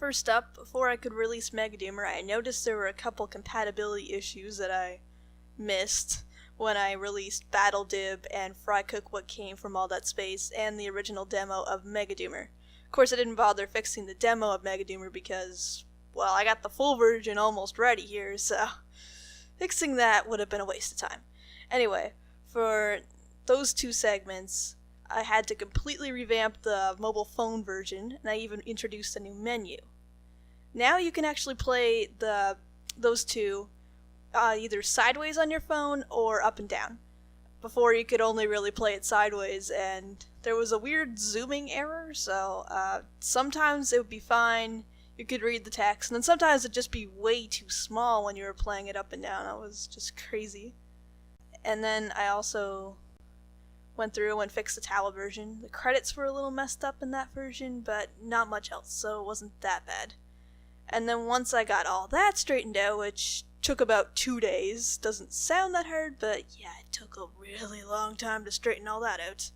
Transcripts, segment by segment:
First up, before I could release Megadoomer, I noticed there were a couple compatibility issues that I missed when I released Battle Dib and Fry Cook What Came From All That Space and the original demo of Megadoomer. Of course, I didn't bother fixing the demo of Megadoomer because, well, I got the full version almost ready here, so fixing that would have been a waste of time. Anyway, for those two segments, I had to completely revamp the mobile phone version, and I even introduced a new menu. Now you can actually play those two either sideways on your phone or up and down. Before you could only really play it sideways, and there was a weird zooming error, so sometimes it would be fine, you could read the text, and then sometimes it'd just be way too small when you were playing it up and down. It was just crazy. And then I also went through and fixed the tablet version. The credits were a little messed up in that version, but not much else, so it wasn't that bad. And then once I got all that straightened out, which took about 2 days, doesn't sound that hard, but yeah, it took a really long time to straighten all that out.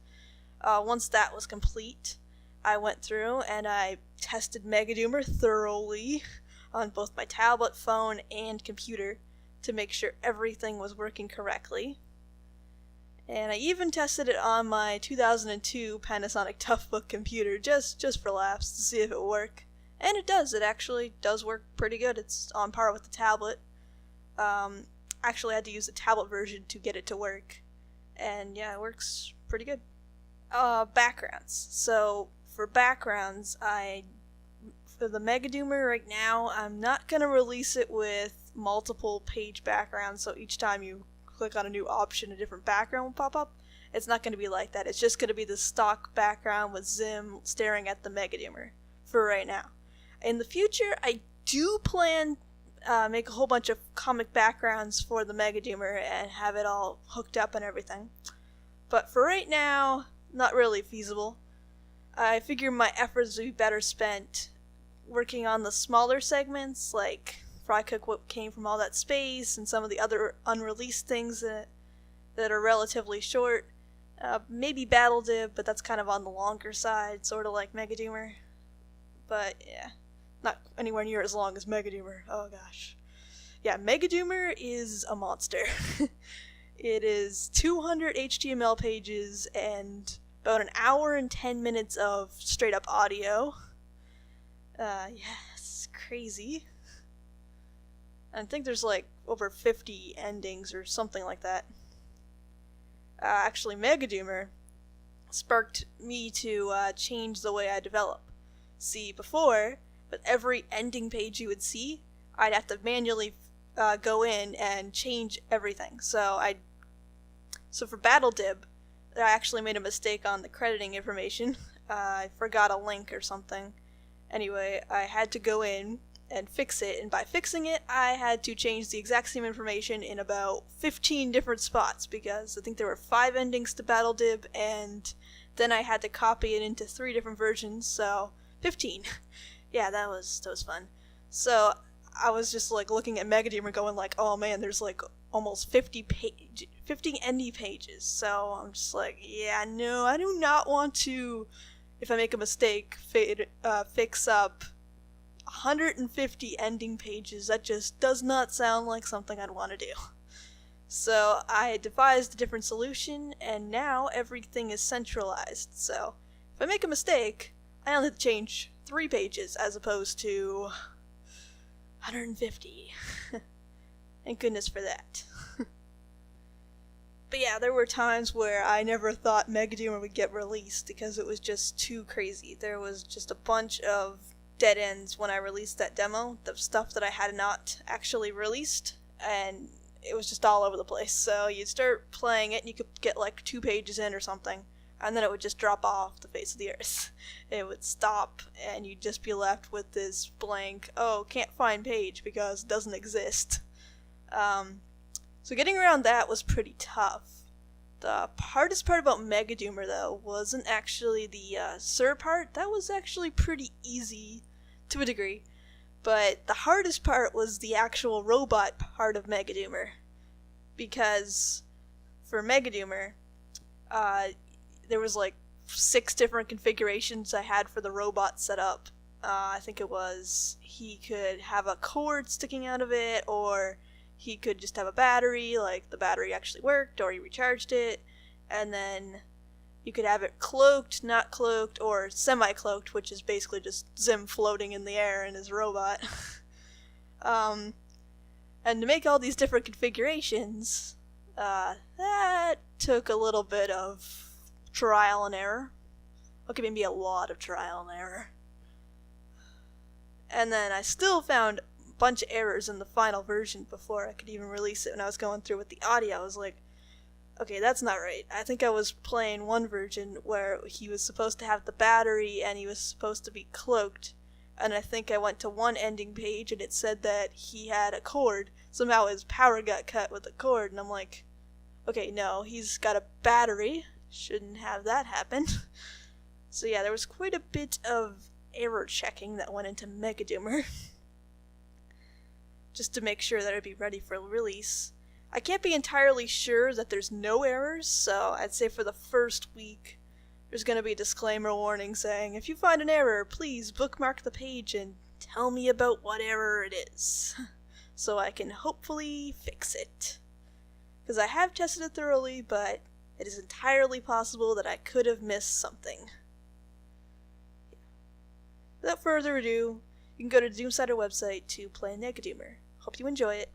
Once that was complete, I went through and I tested Megadoomer thoroughly on both my tablet, phone, and computer to make sure everything was working correctly. And I even tested it on my 2002 Panasonic Toughbook computer just for laughs to see if it would work. And it does. It actually does work pretty good. It's on par with the tablet. Actually, I had to use the tablet version to get it to work. And yeah, it works pretty good. Backgrounds. So for backgrounds, for the Megadoomer right now, I'm not going to release it with multiple page backgrounds, so each time you click on a new option, a different background will pop up. It's not going to be like that. It's just going to be the stock background with Zim staring at the Megadoomer for right now. In the future, I do plan make a whole bunch of comic backgrounds for the Megadoomer and have it all hooked up and everything. But for right now, not really feasible. I figure my efforts would be better spent working on the smaller segments, like Fry Cook What Came From All That Space and some of the other unreleased things that are relatively short. Maybe Battle Dib, but that's kind of on the longer side, sort of like Megadoomer. But yeah, not anywhere near as long as Megadoomer. Oh gosh. Yeah, Megadoomer is a monster. It is 200 HTML pages and about an hour and 10 minutes of straight up audio. Yeah, it's crazy. I think there's like over 50 endings or something like that. Actually, Megadoomer sparked me to change the way I develop. See, before, with every ending page you would see, I'd have to manually go in and change everything. So for Battle Dib, I actually made a mistake on the crediting information. I forgot a link or something. Anyway, I had to go in and fix it, and by fixing it, I had to change the exact same information in about 15 different spots, because I think there were 5 endings to Battle Dib, and then I had to copy it into 3 different versions, so 15. Yeah, that was fun. So I was just like looking at Megadoomer going like, oh man, there's like almost 50 ND pages, so I'm just like, yeah, no, I do not want to, if I make a mistake, fix up 150 ending pages. That just does not sound like something I'd want to do. So I devised a different solution, and now everything is centralized. So if I make a mistake, I only have to change 3 pages as opposed to 150. Thank goodness for that. But yeah, there were times where I never thought Megadoomer would get released because it was just too crazy. There was just a bunch of dead ends when I released that demo, the stuff that I had not actually released, and it was just all over the place. So you'd start playing it and you could get like 2 pages in or something, and then it would just drop off the face of the earth. It would stop and you'd just be left with this blank, oh, can't find page because it doesn't exist. So getting around that was pretty tough. The hardest part about Megadoomer, though, wasn't actually the SIR part. That was actually pretty easy to a degree. But the hardest part was the actual robot part of Megadoomer. Because for Megadoomer, there was like 6 different configurations I had for the robot set up. I think it was he could have a cord sticking out of it, or he could just have a battery, like the battery actually worked, or he recharged it, and then you could have it cloaked, not cloaked, or semi-cloaked, which is basically just Zim floating in the air in his robot. And to make all these different configurations, that took a little bit of trial and error. Okay, maybe a lot of trial and error. And then I still found a bunch of errors in the final version before I could even release it. When I was going through with the audio, I was like, okay, that's not right. I think I was playing one version where he was supposed to have the battery and he was supposed to be cloaked. And I think I went to one ending page and it said that he had a cord. Somehow his power got cut with the cord, and I'm like, okay, no, he's got a battery. Shouldn't have that happen. So yeah, there was quite a bit of error checking that went into Megadoomer. Just to make sure that it'd be ready for release. I can't be entirely sure that there's no errors, so I'd say for the first week, there's going to be a disclaimer warning saying, if you find an error, please bookmark the page and tell me about what error it is, so I can hopefully fix it. Because I have tested it thoroughly, but it is entirely possible that I could have missed something. Without further ado, you can go to the DoomCider website to play Megadoomer. Hope you enjoy it.